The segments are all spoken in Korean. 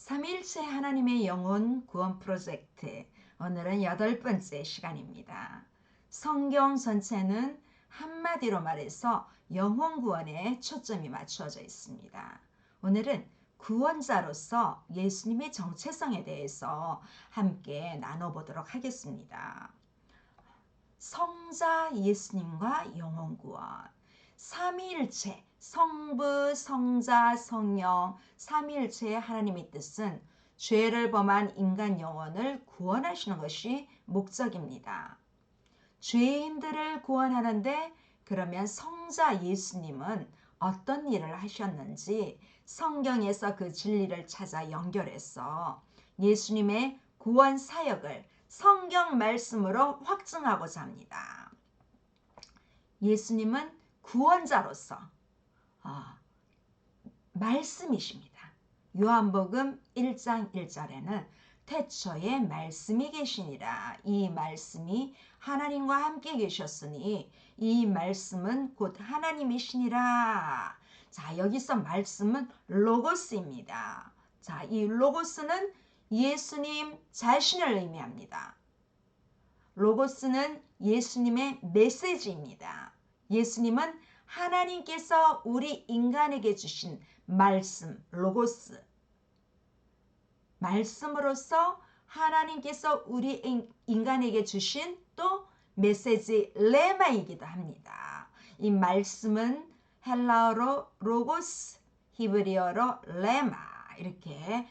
삼위일체 하나님의 영혼 구원 프로젝트, 오늘은 8번째 시간입니다. 성경 전체는 한마디로 말해서 영혼 구원에 초점이 맞추어져 있습니다. 오늘은 구원자로서 예수님의 정체성에 대해서 함께 나눠보도록 하겠습니다. 성자 예수님과 영혼 구원, 삼위일체 성부, 성자, 성령, 삼위일체의 하나님의 뜻은 죄를 범한 인간 영혼을 구원하시는 것이 목적입니다. 죄인들을 구원하는데 그러면 성자 예수님은 어떤 일을 하셨는지 성경에서 그 진리를 찾아 연결해서 예수님의 구원 사역을 성경 말씀으로 확증하고자 합니다. 예수님은 구원자로서 말씀이십니다. 요한복음 1장 1절에는 태초에 말씀이 계시니라. 이 말씀이 하나님과 함께 계셨으니 이 말씀은 곧 하나님이시니라. 자, 여기서 말씀은 로고스입니다. 자, 이 로고스는 예수님 자신을 의미합니다. 로고스는 예수님의 메시지입니다. 예수님은 하나님께서 우리 인간에게 주신 말씀, 로고스, 말씀으로서 하나님께서 우리 인간에게 주신 또 메시지 레마이기도 합니다. 이 말씀은 헬라어로 로고스, 히브리어로 레마, 이렇게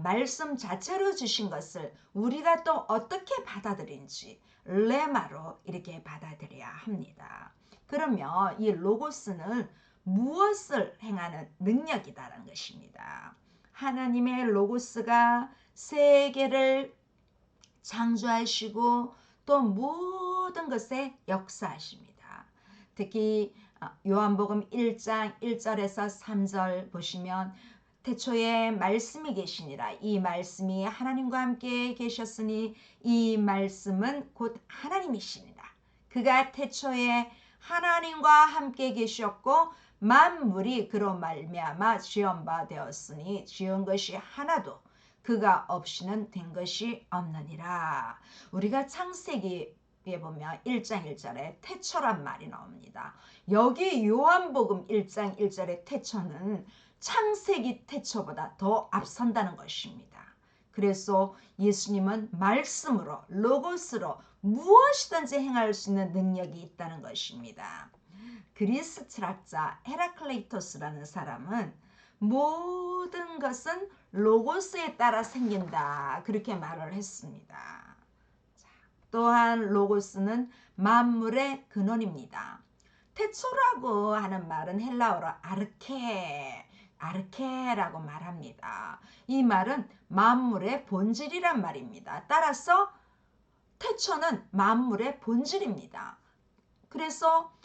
말씀 자체로 주신 것을 우리가 또 어떻게 받아들인지 레마로 이렇게 받아들여야 합니다. 그러면 이 로고스는 무엇을 행하는 능력이다라는 것입니다. 하나님의 로고스가 세계를 창조하시고 또 모든 것에 역사하십니다. 특히 요한복음 1장 1절에서 3절 보시면 태초에 말씀이 계시니라. 이 말씀이 하나님과 함께 계셨으니 이 말씀은 곧 하나님이시니라. 그가 태초에 하나님과 함께 계셨고 만물이 그로 말미암아 지은 바 되었으니 지은 것이 하나도 그가 없이는 된 것이 없느니라. 우리가 창세기에 보면 1장 1절에 태초란 말이 나옵니다. 여기 요한복음 1장 1절의 태초는 창세기 태초보다 더 앞선다는 것입니다. 그래서 예수님은 말씀으로, 로고스로 무엇이든지 행할 수 있는 능력이 있다는 것입니다. 그리스 철학자 헤라클레이토스라는 사람은 모든 것은 로고스에 따라 생긴다, 그렇게 말을 했습니다. 또한 로고스는 만물의 근원입니다. 태초라고 하는 말은 헬라어로 아르케라고 말합니다. 이 말은 만물의 본질이란 말입니다. 따라서 태초는 만물의 본질입니다. 그래서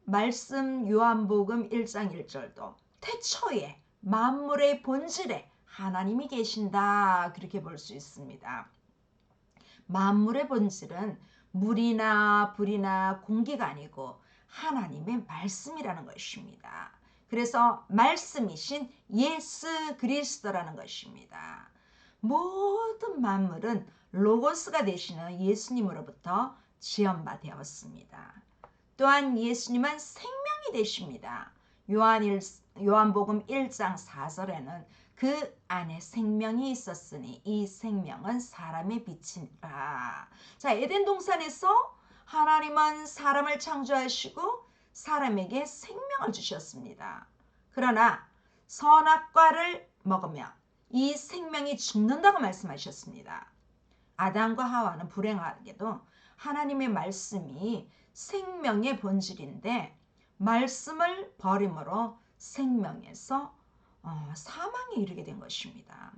말씀 요한복음 1장 1절도 태초에 만물의 본질에 하나님이 계신다, 그렇게 볼 수 있습니다. 만물의 본질은 물이나 불이나 공기가 아니고 하나님의 말씀이라는 것입니다. 그래서 말씀이신 예수 그리스도라는 것입니다. 모든 만물은 로고스가 되시는 예수님으로부터 지은 바 되었습니다. 또한 예수님은 생명이 되십니다. 요한복음 1장 4절에는 그 안에 생명이 있었으니 이 생명은 사람의 빛이라. 자, 에덴 동산에서 하나님은 사람을 창조하시고 사람에게 생명을 주셨습니다. 그러나 선악과를 먹으면 이 생명이 죽는다고 말씀하셨습니다. 아담과 하와는 불행하게도 하나님의 말씀이 생명의 본질인데 말씀을 버림으로 생명에서 사망에 이르게 된 것입니다.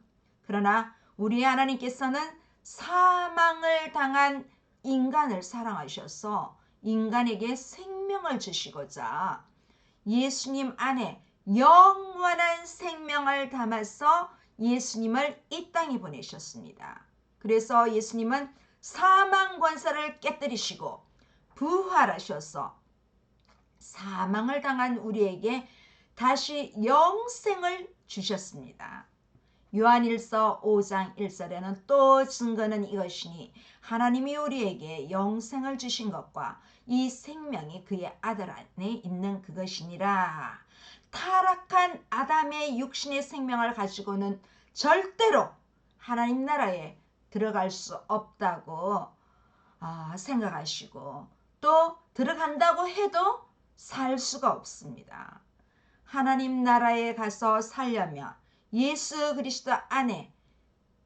그러나 우리 하나님께서는 사망을 당한 인간을 사랑하셔서 인간에게 생명을 주시고자 예수님 안에 영원한 생명을 담아서 예수님을 이 땅에 보내셨습니다. 그래서 예수님은 사망 권세를 깨뜨리시고 부활하셔서 사망을 당한 우리에게 다시 영생을 주셨습니다. 요한일서 5장 1절에는 또 증거는 이것이니 하나님이 우리에게 영생을 주신 것과 이 생명이 그의 아들 안에 있는 그것이니라. 타락한 아담의 육신의 생명을 가지고는 절대로 하나님 나라에 들어갈 수 없다고 생각하시고, 또 들어간다고 해도 살 수가 없습니다. 하나님 나라에 가서 살려면 예수 그리스도 안에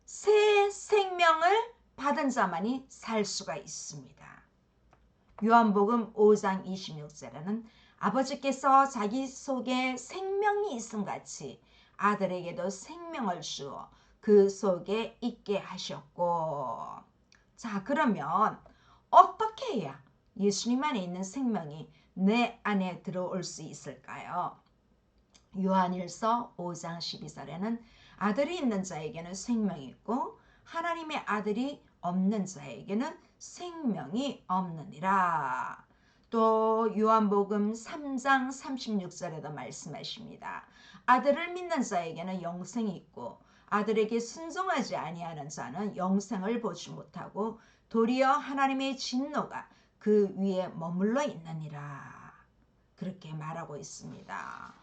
새 생명을 받은 자만이 살 수가 있습니다. 요한복음 5장 26절에는 아버지께서 자기 속에 생명이 있음 같이 아들에게도 생명을 주어 그 속에 있게 하셨고. 자, 그러면 어떻게 해야 예수님 안에 있는 생명이 내 안에 들어올 수 있을까요? 요한일서 5장 12절에는 아들이 있는 자에게는 생명이 있고 하나님의 아들이 없는 자에게는 생명이 없느니라. 또 요한복음 3장 36절에도 말씀하십니다. 아들을 믿는 자에게는 영생이 있고 아들에게 순종하지 아니하는 자는 영생을 보지 못하고 도리어 하나님의 진노가 그 위에 머물러 있느니라. 그렇게 말하고 있습니다.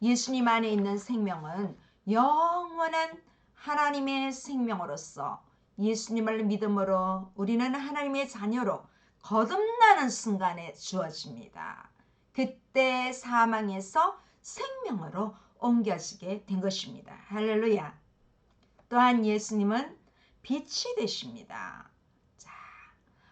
예수님 안에 있는 생명은 영원한 하나님의 생명으로서 예수님을 믿음으로 우리는 하나님의 자녀로 거듭나는 순간에 주어집니다. 그때 사망에서 생명으로 옮겨지게 된 것입니다. 할렐루야. 또한 예수님은 빛이 되십니다. 자,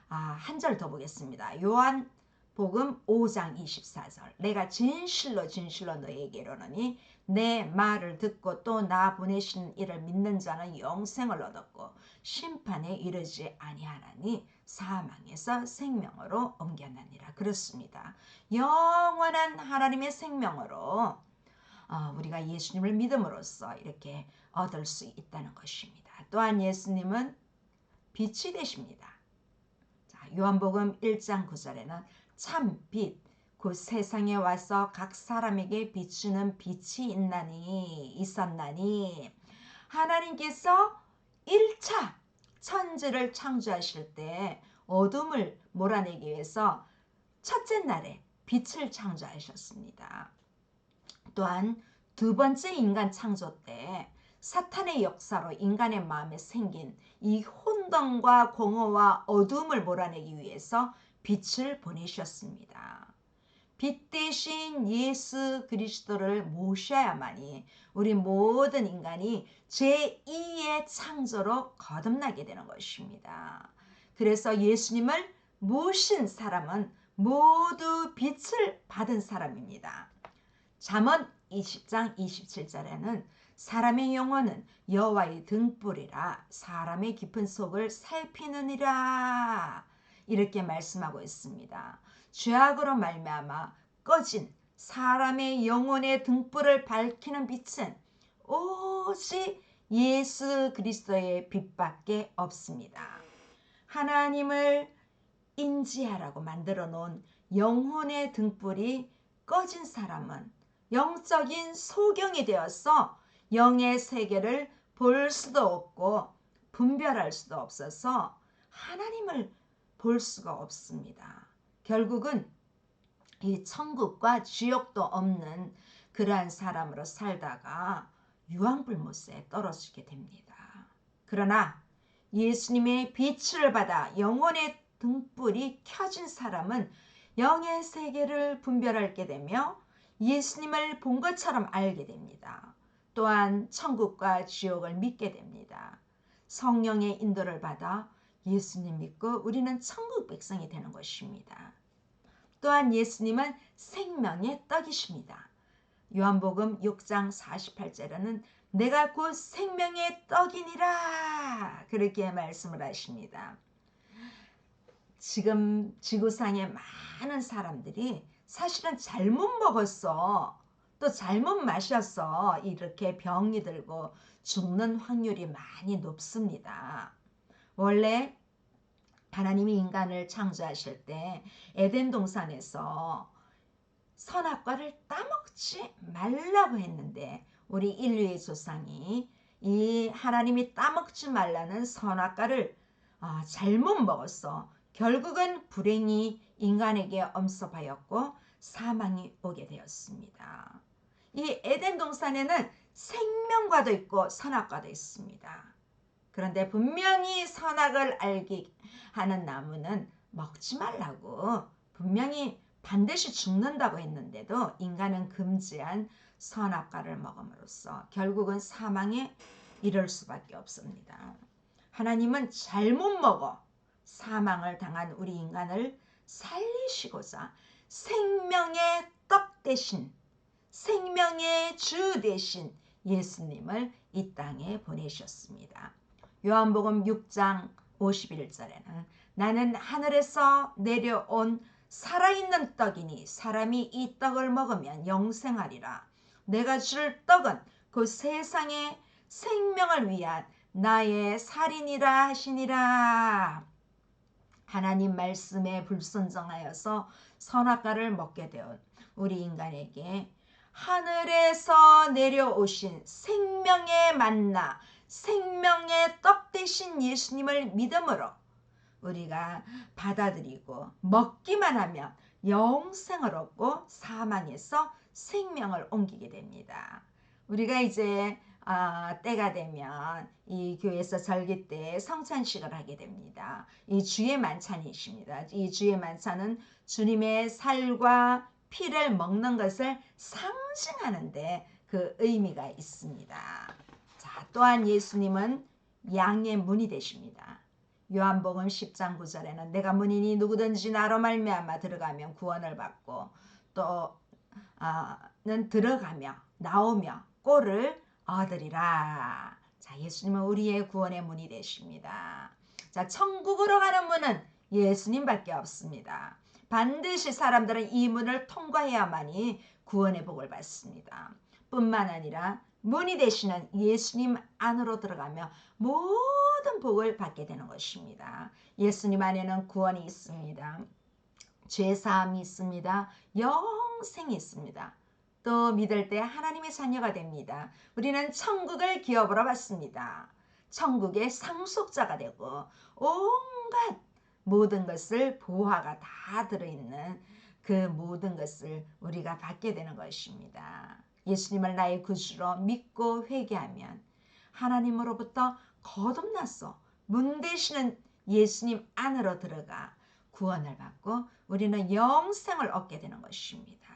한 절 더 보겠습니다. 요한 복음 5장 24절. 내가 진실로 진실로 너에게 이르노니 내 말을 듣고 또 나 보내신 이를 믿는 자는 영생을 얻었고 심판에 이르지 아니하나니 사망에서 생명으로 옮겨나니라. 그렇습니다. 영원한 하나님의 생명으로 우리가 예수님을 믿음으로써 이렇게 얻을 수 있다는 것입니다. 또한 예수님은 빛이 되십니다. 자, 요한복음 1장 9절에는 참 빛, 그 세상에 와서 각 사람에게 비추는 빛이 있었나니 하나님께서 1차 천지를 창조하실 때 어둠을 몰아내기 위해서 첫째 날에 빛을 창조하셨습니다. 또한 두 번째 인간 창조 때 사탄의 역사로 인간의 마음에 생긴 이 혼돈과 공허와 어둠을 몰아내기 위해서 빛을 보내셨습니다. 빛 대신 예수 그리스도를 모셔야만이 우리 모든 인간이 제2의 창조로 거듭나게 되는 것입니다. 그래서 예수님을 모신 사람은 모두 빛을 받은 사람입니다. 잠언 20장 27절에는 사람의 영혼은 여호와의 등불이라 사람의 깊은 속을 살피느니라. 이렇게 말씀하고 있습니다. 죄악으로 말미암아 꺼진 사람의 영혼의 등불을 밝히는 빛은 오직 예수 그리스도의 빛밖에 없습니다. 하나님을 인지하라고 만들어 놓은 영혼의 등불이 꺼진 사람은 영적인 소경이 되어서 영의 세계를 볼 수도 없고 분별할 수도 없어서 하나님을 볼 수가 없습니다. 결국은 이 천국과 지옥도 없는 그러한 사람으로 살다가 유황불못에 떨어지게 됩니다. 그러나 예수님의 빛을 받아 영혼의 등불이 켜진 사람은 영의 세계를 분별하게 되며 예수님을 본 것처럼 알게 됩니다. 또한 천국과 지옥을 믿게 됩니다. 성령의 인도를 받아 예수님 믿고 우리는 천국 백성이 되는 것입니다. 또한 예수님은 생명의 떡이십니다. 요한복음 6장 48절에는 내가 곧 생명의 떡이니라 그렇게 말씀을 하십니다. 지금 지구상에 많은 사람들이 사실은 잘못 먹었어, 또 잘못 마셨어 이렇게 병이 들고 죽는 확률이 많이 높습니다. 원래 하나님이 인간을 창조하실 때 에덴 동산에서 선악과를 따먹지 말라고 했는데 우리 인류의 조상이 이 하나님이 따먹지 말라는 선악과를 잘못 먹었어. 결국은 불행이 인간에게 엄습하였고 사망이 오게 되었습니다. 이 에덴 동산에는 생명과도 있고 선악과도 있습니다. 그런데 분명히 선악을 알게 하는 나무는 먹지 말라고 분명히 반드시 죽는다고 했는데도 인간은 금지한 선악과를 먹음으로써 결국은 사망에 이를 수밖에 없습니다. 하나님은 잘못 먹어 사망을 당한 우리 인간을 살리시고자 생명의 떡 대신 생명의 주 대신 예수님을 이 땅에 보내셨습니다. 요한복음 6장 51절에는 나는 하늘에서 내려온 살아있는 떡이니 사람이 이 떡을 먹으면 영생하리라. 내가 줄 떡은 그 세상의 생명을 위한 나의 살이니라 하시니라. 하나님 말씀에 불순종하여서 선악과를 먹게 되온 우리 인간에게 하늘에서 내려오신 생명의 만나 생명의 떡 되신 예수님을 믿음으로 우리가 받아들이고 먹기만 하면 영생을 얻고 사망에서 생명을 옮기게 됩니다. 우리가 이제 때가 되면 이 교회에서 절기 때 성찬식을 하게 됩니다. 이 주의 만찬이십니다. 이 주의 만찬은 주님의 살과 피를 먹는 것을 상징하는데 그 의미가 있습니다. 자, 또한 예수님은 양의 문이 되십니다. 요한복음 10장 9절에는 내가 문이니 누구든지 나로 말미암아 들어가면 구원을 받고 또는 들어가며 나오며 꼴을 얻으리라. 자, 예수님은 우리의 구원의 문이 되십니다. 자, 천국으로 가는 문은 예수님밖에 없습니다. 반드시 사람들은 이 문을 통과해야만이 구원의 복을 받습니다. 뿐만 아니라 문이 되시는 예수님 안으로 들어가며 모든 복을 받게 되는 것입니다. 예수님 안에는 구원이 있습니다. 죄사함이 있습니다. 영생이 있습니다. 또 믿을 때 하나님의 자녀가 됩니다. 우리는 천국을 기업으로 받습니다. 천국의 상속자가 되고 온갖 모든 것을 보화가 다 들어있는 그 모든 것을 우리가 받게 되는 것입니다. 예수님을 나의 구주로 믿고 회개하면 하나님으로부터 거듭나서 문 되시는 예수님 안으로 들어가 구원을 받고 우리는 영생을 얻게 되는 것입니다.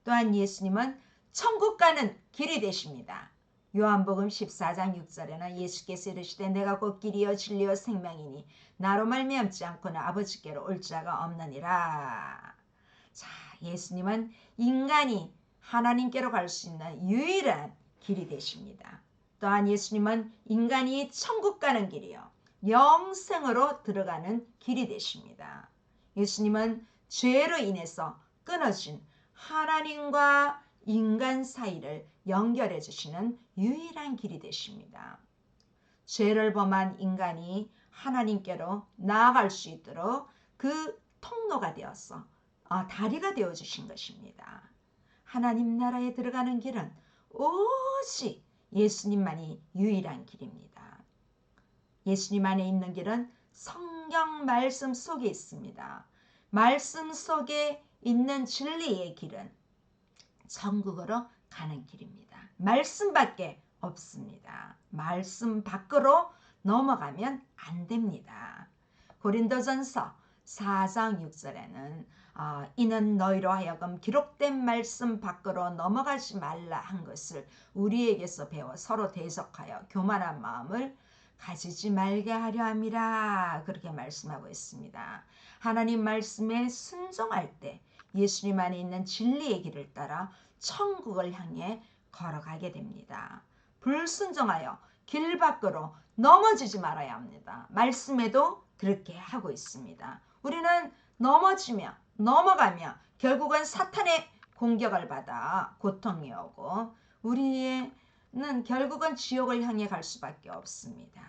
또한 예수님은 천국 가는 길이 되십니다. 요한복음 14장 6절에는 예수께서 이르시되 내가 곧 길이요 진리요 생명이니 나로 말미암지 않고는 아버지께로 올 자가 없느니라. 자, 예수님은 인간이 하나님께로 갈 수 있는 유일한 길이 되십니다. 또한 예수님은 인간이 천국 가는 길이요 영생으로 들어가는 길이 되십니다. 예수님은 죄로 인해서 끊어진 하나님과 인간 사이를 연결해 주시는 유일한 길이 되십니다. 죄를 범한 인간이 하나님께로 나아갈 수 있도록 그 통로가 되어서 다리가 되어 주신 것입니다. 하나님 나라에 들어가는 길은 오직 예수님만이 유일한 길입니다. 예수님 안에 있는 길은 성경 말씀 속에 있습니다. 말씀 속에 있는 진리의 길은 천국으로 가는 길입니다. 말씀밖에 없습니다. 말씀 밖으로 넘어가면 안 됩니다. 고린도전서 4장 6절에는 이는 너희로 하여금 기록된 말씀 밖으로 넘어가지 말라 한 것을 우리에게서 배워 서로 대적하여 교만한 마음을 가지지 말게 하려 함이라. 그렇게 말씀하고 있습니다. 하나님 말씀에 순종할 때 예수님 안에 있는 진리의 길을 따라 천국을 향해 걸어가게 됩니다. 불순종하여 길 밖으로 넘어지지 말아야 합니다. 말씀에도 그렇게 하고 있습니다. 우리는 넘어지며 넘어가며 결국은 사탄의 공격을 받아 고통이 오고 우리는 결국은 지옥을 향해 갈 수밖에 없습니다.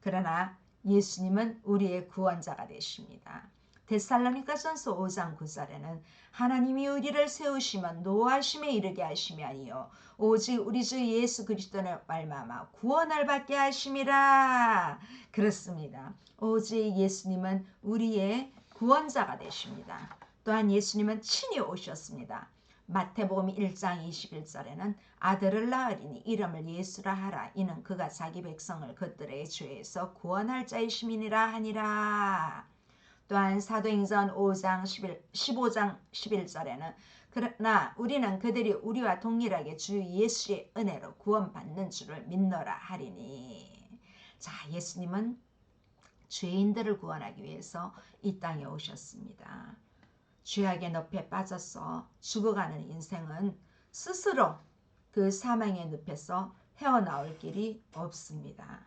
그러나 예수님은 우리의 구원자가 되십니다. 데살로니가전서 5장 9절에는 하나님이 우리를 세우시면 노하심에 이르게 하심이 아니요 오직 우리 주 예수 그리스도를 말미암아 구원을 받게 하심이라. 그렇습니다. 오직 예수님은 우리의 구원자가 되십니다. 또한 예수님은 친히 오셨습니다. 마태복음 1장 21절에는 아들을 낳으리니 이름을 예수라 하라. 이는 그가 자기 백성을 그들의 죄에서 구원할 자이심이니라 하니라. 또한 사도행전 15장 11절에는 그러나 우리는 그들이 우리와 동일하게 주 예수의 은혜로 구원받는 줄을 믿노라 하리니. 자, 예수님은 죄인들을 구원하기 위해서 이 땅에 오셨습니다. 죄악의 늪에 빠져서 죽어가는 인생은 스스로 그 사망의 늪에서 헤어나올 길이 없습니다.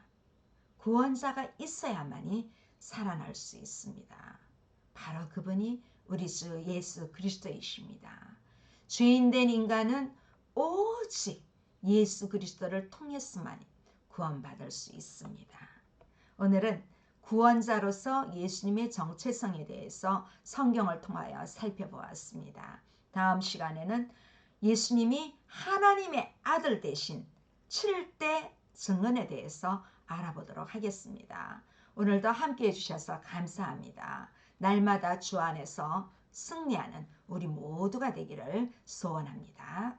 구원자가 있어야만이 살아날 수 있습니다. 바로 그분이 우리 주 예수 그리스도이십니다. 죄인된 인간은 오직 예수 그리스도를 통해서만 구원받을 수 있습니다. 오늘은 구원자로서 예수님의 정체성에 대해서 성경을 통하여 살펴보았습니다. 다음 시간에는 예수님이 하나님의 아들 되신 7대 증언에 대해서 알아보도록 하겠습니다. 오늘도 함께해 주셔서 감사합니다. 날마다 주 안에서 승리하는 우리 모두가 되기를 소원합니다.